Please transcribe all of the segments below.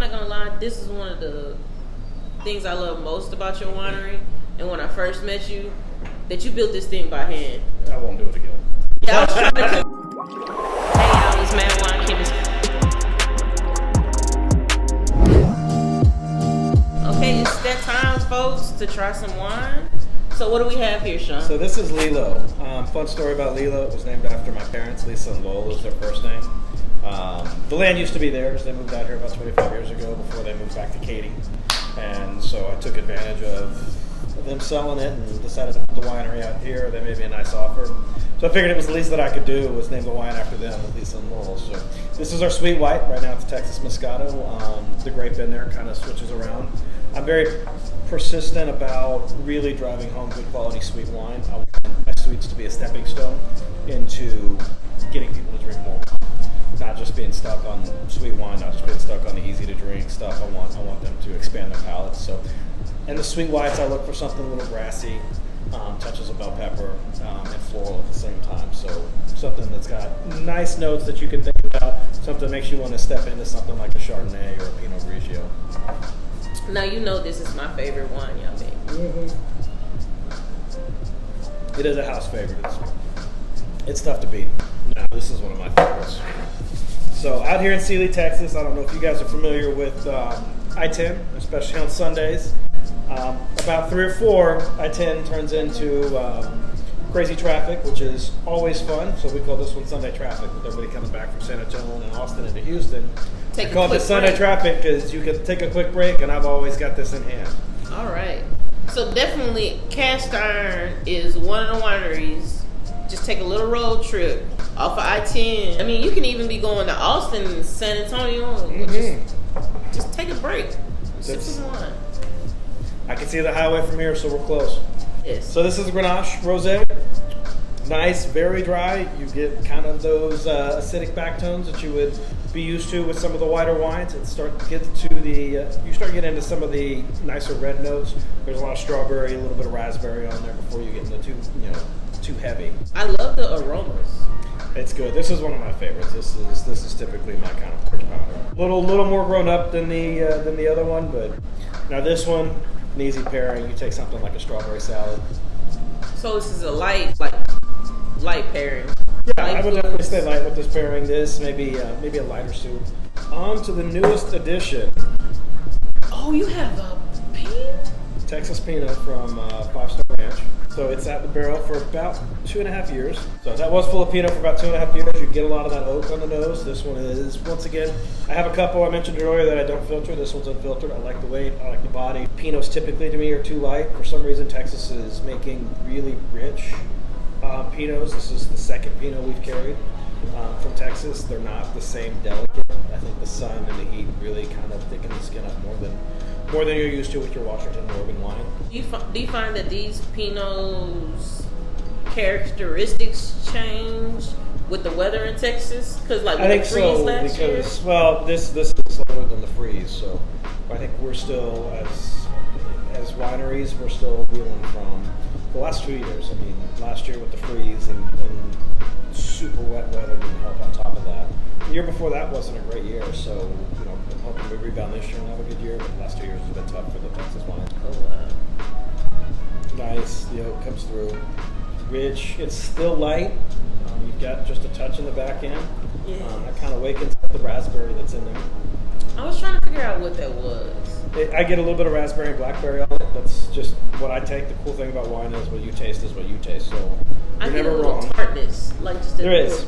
not gonna lie, this is one of the things I love most about your winery. And when I first met you, that you built this thing by hand. I won't do it again. Yeah, I was trying to Hey y'all, it's Mad Wine Chemist. Okay, it's that time, folks, to try some wine. So what do we have here, Sean? So this is Lilo. Fun story about Lilo. It was named after my parents. Lisa and Lowell is their first name. The land used to be theirs. They moved out here about 25 years ago before they moved back to Katy. And so I took advantage of them selling it and decided to put the winery out here. They made me a nice offer. So I figured it was the least that I could do was name the wine after them, Lisa and Lowell. So this is our sweet white. Right now it's Texas Moscato. The grape in there kind of switches around. I'm very persistent about really driving home good quality sweet wine. I want my sweets to be a stepping stone into getting people to drink more. Not just being stuck on sweet wine, not just being stuck on the easy to drink stuff. I want them to expand their palates. So, in the sweet whites, I look for something a little grassy, touches of bell pepper, and floral at the same time. So something that's got nice notes that you can think about. Something that makes you want to step into something like a Chardonnay or a Pinot Grigio. Now you know this is my favorite wine, y'all make. Mm-hmm. It is a house favorite. It's tough to beat. No, this is one of my favorites. So out here in Sealy, Texas, I don't know if you guys are familiar with I-10, especially on Sundays. About 3 or 4, I-10 turns into crazy traffic, which is always fun. So we call this one Sunday traffic with everybody coming back from San Antonio and Austin into Houston. I call this Sunday traffic because you can take a quick break, and I've always got this in hand. All right. So definitely Cast Iron is one of the wineries. Just take a little road trip off of I-10. I mean, you can even be going to Austin and San Antonio. Mm-hmm. Just take a break. Sip some wine. I can see the highway from here, so we're close. Yes. So this is a Grenache Rosé. Nice, very dry. You get kind of those acidic backtones that you would be used to with some of the whiter wines. And start to get to the you start getting into some of the nicer red notes. There's a lot of strawberry, a little bit of raspberry on there before you get into too heavy. I love the aromas. It's good. This is one of my favorites. This is typically my kind of porch pounder. Little more grown up than the other one, but now this one, an easy pairing. You take something like a strawberry salad. So this is a light pairing. Yeah, I would definitely stay light with this pairing. This maybe a lighter soup. On to the newest addition. Oh, you have a Pinot? Texas Pinot from 5 Star Ranch. So it's at the barrel for about 2.5 years. So that was full of Pinot for about 2.5 years. You get a lot of that oak on the nose. This one is, once again, I have a couple I mentioned earlier that I don't filter. This one's unfiltered. I like the weight. I like the body. Pinots typically to me are too light. For some reason, Texas is making really rich Pinots. This is the second Pinot we've carried from Texas. They're not the same delicate. I think the sun and the heat really kind of thicken the skin up more than you're used to with your Washington and Oregon wine. Do you find that these Pinots characteristics change with the weather in Texas? Because I think the freeze last year? This is slower than the freeze, so I think we're still as wineries we're still reeling from the last 2 years. I mean, last year with the freeze and super wet weather didn't help on top of that. The year before that wasn't a great year, so I'm hoping we rebound this year and have a good year. But the last 2 years has been tough for the Texas wine. Oh wow! Nice, the oak comes through. Rich, it's still light. You've got just a touch in the back end. Yeah. That kind of wakens up the raspberry that's in there. I was trying to figure out what that was. I get a little bit of raspberry and blackberry on it. That's just what I take. The cool thing about wine is what you taste is what you taste. So you're never wrong. Tartness, like just there is.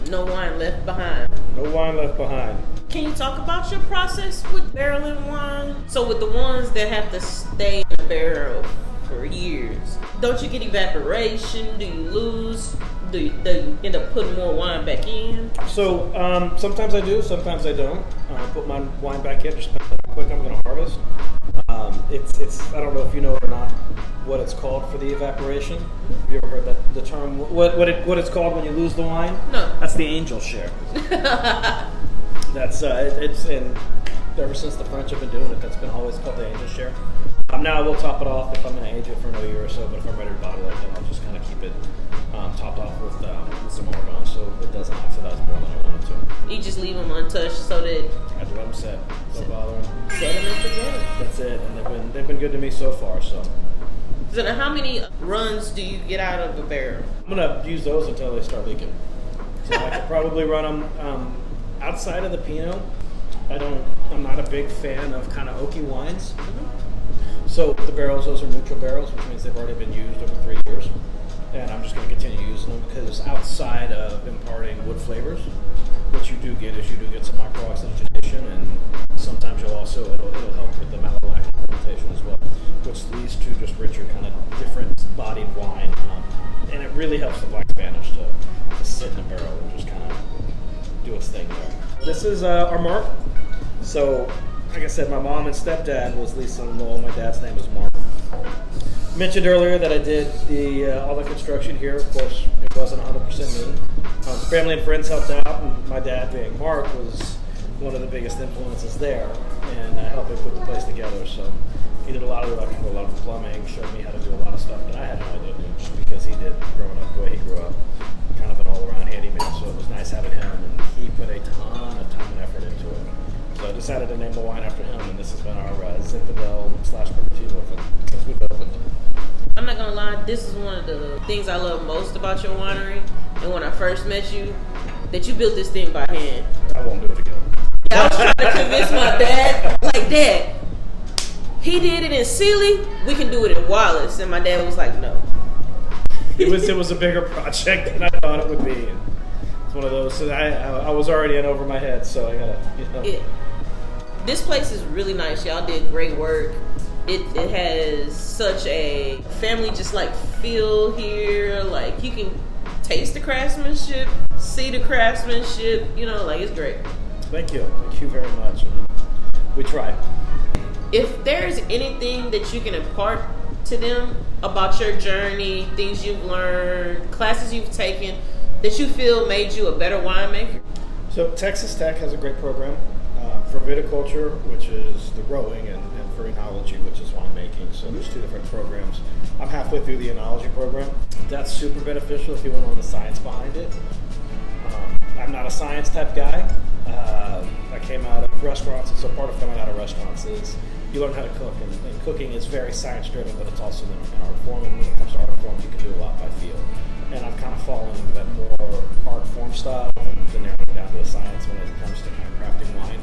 No wine left behind. No wine left behind. Can you talk about your process with barreling wine? So with the ones that have to stay in the barrel for years, don't you get evaporation? Do you lose? Do you end up putting more wine back in? So sometimes I do, sometimes I don't. Put my wine back in, just depends on how quick I'm going to harvest. It's I don't know if you know or not what it's called for the evaporation. Have you ever heard the term? What it's called when you lose the wine? No. That's the angel share. That's it's in ever since the French have been doing it. That's been always called the angel share. Now I will top it off if I'm going to age it for another year or so. But if I'm ready to bottle it, then I'll just kind of keep it topped off with some Oregon, so it doesn't oxidize more than I want it to. You just leave them untouched so that I let them set. That's it, and they've been good to me so far. So now how many runs do you get out of a barrel? I'm gonna use those until they start leaking. So I could probably run them outside of the Pinot. I'm not a big fan of kind of oaky wines. So the barrels, those are neutral barrels, which means they've already been used over 3 years. And I'm just going to continue using them because outside of imparting wood flavors, what you do get is you do get some micro-oxygenation, and sometimes it'll help with the malolactic fermentation as well, which leads to just richer, kind of different bodied wine. And it really helps the Black Spanish to sit in a barrel and just kind of do its thing there. This is our Mark. So, like I said, my mom and stepdad was Lisa and Lowell. My dad's name is Mark. Mentioned earlier that I did all the construction here. Of course, it wasn't 100% me. Family and friends helped out, and my dad, being Mark, was one of the biggest influences there, and helping put the place together. So he did a lot of the electrical, a lot of the plumbing, showed me how to do a lot of stuff that I had no idea to do, just because he did growing up the way he grew up. Kind of an all-around handyman, so it was nice having him, and he put a ton of time and effort into it. So I decided to name the wine after him, and this has been our Zinfandel/Perpetuo since we've opened. I'm not gonna lie, this is one of the things I love most about your winery. And when I first met you, that you built this thing by hand. I won't do it again. Yeah, I was trying to convince my dad, like, Dad, he did it in Sealy, we can do it in Wallace. And my dad was like, no. It was a bigger project than I thought it would be. It's one of those. So I was already in over my head, so I gotta, Yeah. This place is really nice. Y'all did great work. It has such a family just like feel here. Like you can taste the craftsmanship, see the craftsmanship. Like it's great. Thank you very much. We try. If there's anything that you can impart to them about your journey, things you've learned, classes you've taken, that you feel made you a better winemaker? So Texas Tech has a great program for viticulture, which is the growing, and for enology, which is winemaking. So there's two different programs. I'm halfway through the enology program. That's super beneficial if you want to know the science behind it. I'm not a science type guy. I came out of restaurants, and so part of coming out of restaurants is you learn how to cook, and cooking is very science driven, but it's also an art form, and when it comes to art form, you can do a lot by feel. And I've kind of fallen into that more art form style than narrowing it down to a science when it comes to kind of crafting wine.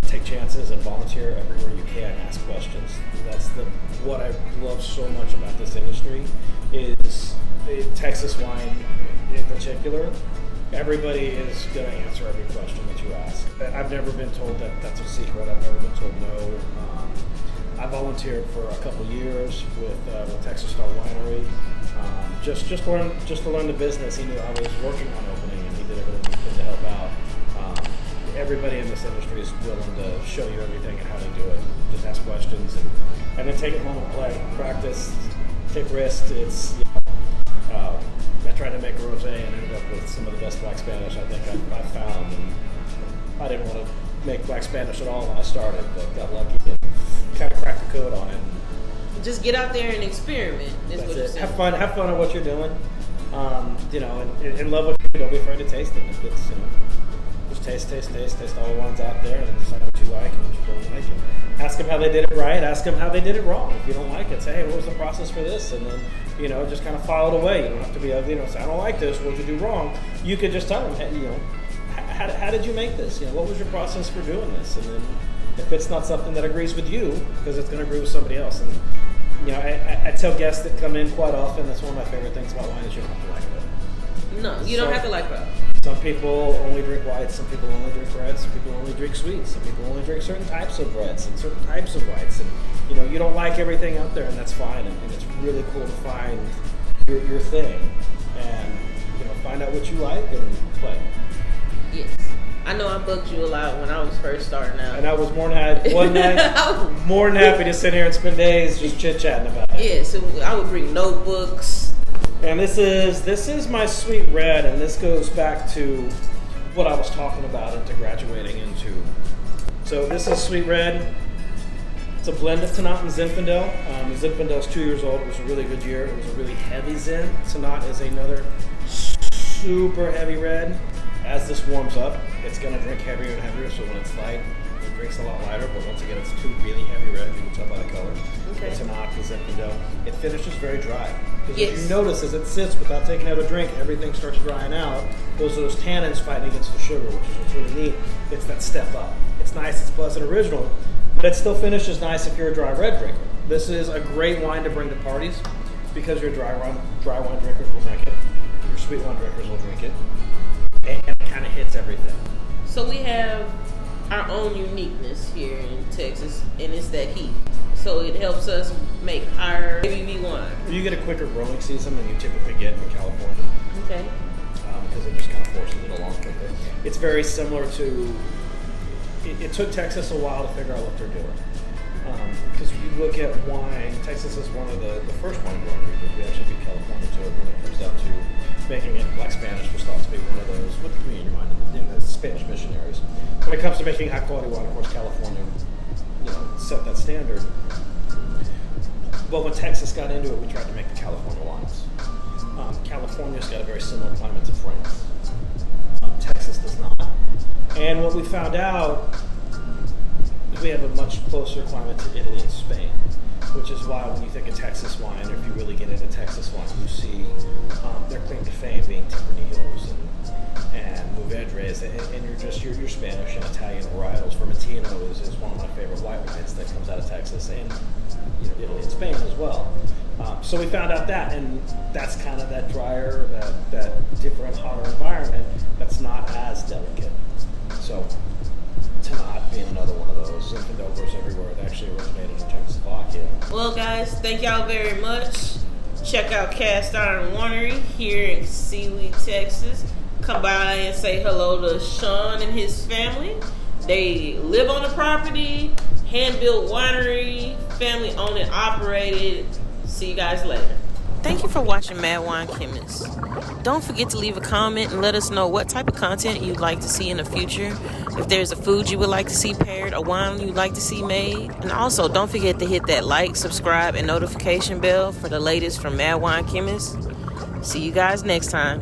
Take chances and volunteer everywhere you can. Ask questions. That's what I love so much about this industry is the Texas wine in particular. Everybody is going to answer every question that you ask. I've never been told that that's a secret. I've never been told no. I volunteered for a couple years with Texas Star Winery. Just to learn the business. He knew I was working on opening, and he did everything he could to help out. Everybody in this industry is willing to show you everything and how to do it. Just ask questions and then take it home and play, practice, take risks. I tried to make a rosé and ended up with some of the best Black Spanish I think I've found. And I didn't want to make Black Spanish at all when I started, but got lucky and kind of cracked the code on it. Just get out there and experiment. Is what you're saying. Have fun at what you're doing. And love what you do. Don't be afraid to taste it. If it's, just taste all the wines out there, and decide what you like and what you don't like. And ask them how they did it right. Ask them how they did it wrong. If you don't like it, say, hey, what was the process for this? And then, just kind of file it away. You don't have to be, say, I don't like this. What did you do wrong? You could just tell them, hey, how did you make this? What was your process for doing this? And then if it's not something that agrees with you, because it's going to agree with somebody else. And I tell guests that come in quite often, that's one of my favorite things about wine is you don't have to like it. No, you don't have to like it. Some people only drink whites, some people only drink reds, some people only drink sweets, some people only drink certain types of reds and certain types of whites. And you don't like everything out there, and that's fine. And it's really cool to find your thing and find out what you like and play. Yes. I know I bugged you a lot when I was first starting out. And I was more than happy to sit here and spend days just chit-chatting about it. Yeah, so I would bring notebooks. And this is my Sweet Red, and this goes back to what I was talking about into graduating into. So this is Sweet Red. It's a blend of Pinot and Zinfandel. Zinfandel's 2 years old. It was a really good year. It was a really heavy Zin. Pinot is another super heavy red. As this warms up, it's going to drink heavier and heavier, so when it's light, it drinks a lot lighter, but once again, it's 2 really heavy reds, you can tell by the color. Okay. It's an Octa's Zinfandel. It finishes very dry. Because Yes. if you notice, as it sits without taking out a drink, everything starts drying out. Those are those tannins fighting against the sugar, which is what's really neat. It's that step up. It's nice, it's pleasant, original, but it still finishes nice if you're a dry red drinker. This is a great wine to bring to parties because your dry wine drinkers will drink it. Your sweet wine drinkers will drink it. And it kind of hits everything. So we have our own uniqueness here in Texas, and it's that heat. So it helps us make higher ABV wine. You get a quicker growing season than you typically get in California. Okay. Because it just kind of forces it along quicker. It's very similar to, it took Texas a while to figure out what they're doing. Because if you look at wine, Texas is one of the first wine growing regions. We actually beat California to it when it comes down to making it like Spanish was thought to be one of those, what do you mean in your mind, in the Spanish missionaries. When it comes to making high quality wine, of course, California, set that standard. But when Texas got into it, we tried to make the California wines. California's got a very similar climate to France. Texas does not. And what we found out is we have a much closer climate to Italy and Spain, which is why when you think of Texas wine, or if you really get into Texas wine, you see their claim to fame being Tempranillos and Mourvedres, and your Spanish and Italian varietals. Vermentino is one of my favorite white wines that comes out of Texas, and Italy and Spain as well. So we found out that, and that's kind of that drier, that different, hotter environment that's not as delicate. So Pinot being another one of those. Zinfandel grows everywhere. It actually originated in Czechoslovakia. Well, guys, thank y'all very much. Check out Cast Iron Winery here in Seaweed, Texas. Come by and say hello to Sean and his family. They live on the property, hand-built winery, family owned and operated. See you guys later. Thank you for watching Mad Wine Chemist. Don't forget to leave a comment and let us know what type of content you'd like to see in the future. If there's a food you would like to see paired, a wine you'd like to see made. And also, don't forget to hit that like, subscribe, and notification bell for the latest from Mad Wine Chemist. See you guys next time.